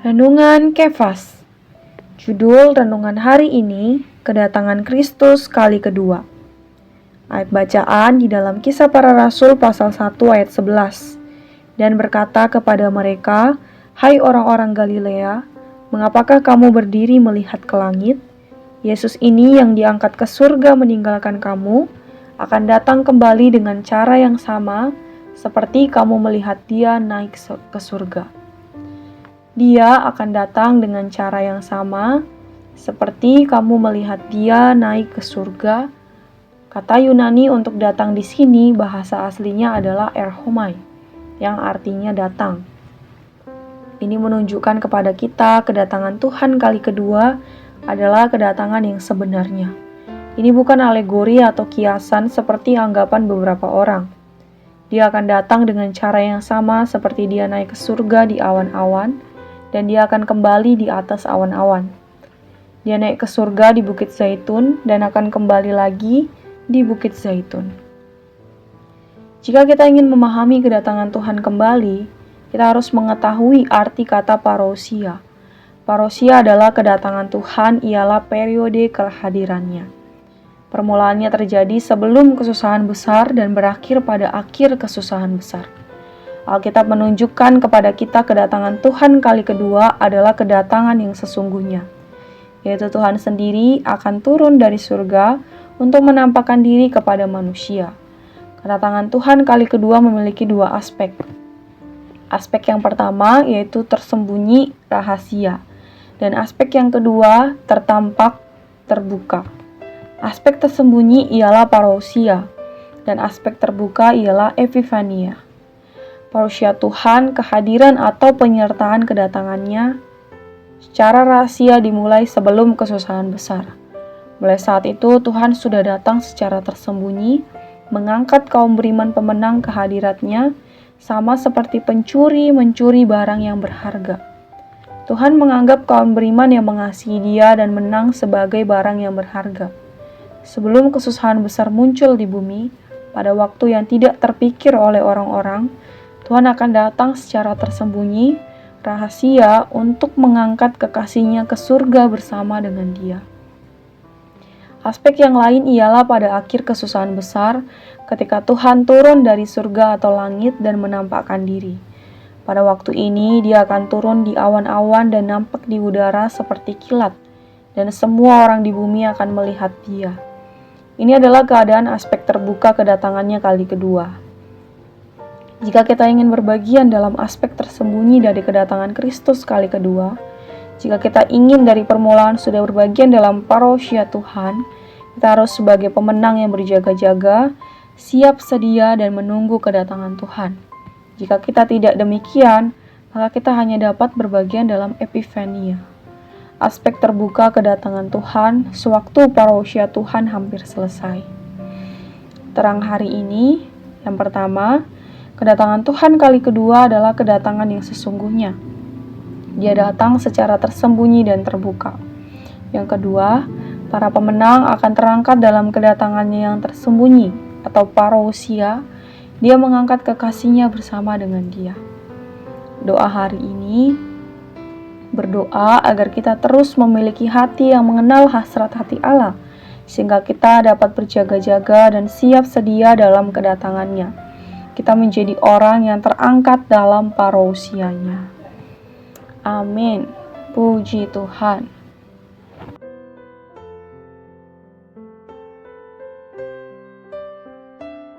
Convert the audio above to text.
Renungan Kefas. Judul renungan hari ini, Kedatangan Kristus kali kedua. Ayat bacaan di dalam Kisah Para Rasul pasal 1 ayat 11. Dan berkata kepada mereka, "Hai orang-orang Galilea, mengapakah kamu berdiri melihat ke langit? Yesus ini yang diangkat ke surga meninggalkan kamu, akan datang kembali dengan cara yang sama, seperti kamu melihat dia naik ke surga." Dia akan datang dengan cara yang sama, seperti kamu melihat dia naik ke surga. Kata Yunani untuk datang di sini bahasa aslinya adalah erhomai, yang artinya datang. Ini menunjukkan kepada kita kedatangan Tuhan kali kedua adalah kedatangan yang sebenarnya. Ini bukan alegori atau kiasan seperti anggapan beberapa orang. Dia akan datang dengan cara yang sama seperti dia naik ke surga di awan-awan, dan dia akan kembali di atas awan-awan. Dia naik ke surga di Bukit Zaitun dan akan kembali lagi di Bukit Zaitun. Jika kita ingin memahami kedatangan Tuhan kembali, kita harus mengetahui arti kata parousia. Parousia adalah kedatangan Tuhan ialah periode kehadirannya. Permulaannya terjadi sebelum kesusahan besar dan berakhir pada akhir kesusahan besar. Alkitab menunjukkan kepada kita kedatangan Tuhan kali kedua adalah kedatangan yang sesungguhnya, yaitu Tuhan sendiri akan turun dari surga untuk menampakkan diri kepada manusia. Kedatangan Tuhan kali kedua memiliki dua aspek. Aspek yang pertama yaitu tersembunyi rahasia, dan aspek yang kedua tertampak terbuka. Aspek tersembunyi ialah parousia, dan aspek terbuka ialah epifania. Parousia Tuhan, kehadiran atau penyertaan kedatangannya secara rahasia dimulai sebelum kesusahan besar. Mulai saat itu Tuhan sudah datang secara tersembunyi, mengangkat kaum beriman pemenang ke hadiratnya, sama seperti pencuri mencuri barang yang berharga. Tuhan menganggap kaum beriman yang mengasihi Dia dan menang sebagai barang yang berharga. Sebelum kesusahan besar muncul di bumi, pada waktu yang tidak terpikir oleh orang-orang, Tuhan akan datang secara tersembunyi, rahasia untuk mengangkat kekasihnya ke surga bersama dengan Dia. Aspek yang lain ialah pada akhir kesusahan besar, ketika Tuhan turun dari surga atau langit dan menampakkan diri. Pada waktu ini, Dia akan turun di awan-awan dan nampak di udara seperti kilat, dan semua orang di bumi akan melihat Dia. Ini adalah keadaan aspek terbuka kedatangannya kali kedua. Jika kita ingin berbagian dalam aspek tersembunyi dari kedatangan Kristus kali kedua, jika kita ingin dari permulaan sudah berbagian dalam parousia Tuhan, kita harus sebagai pemenang yang berjaga-jaga, siap sedia dan menunggu kedatangan Tuhan. Jika kita tidak demikian, maka kita hanya dapat berbagian dalam epifania. Aspek terbuka kedatangan Tuhan sewaktu parousia Tuhan hampir selesai. Terang hari ini, yang pertama, kedatangan Tuhan kali kedua adalah kedatangan yang sesungguhnya. Dia datang secara tersembunyi dan terbuka. Yang kedua, para pemenang akan terangkat dalam kedatangannya yang tersembunyi atau parousia. Dia mengangkat kekasihnya bersama dengan Dia. Doa hari ini berdoa agar kita terus memiliki hati yang mengenal hasrat hati Allah, sehingga kita dapat berjaga-jaga dan siap sedia dalam kedatangannya. Kita menjadi orang yang terangkat dalam parousianya. Amin. Puji Tuhan.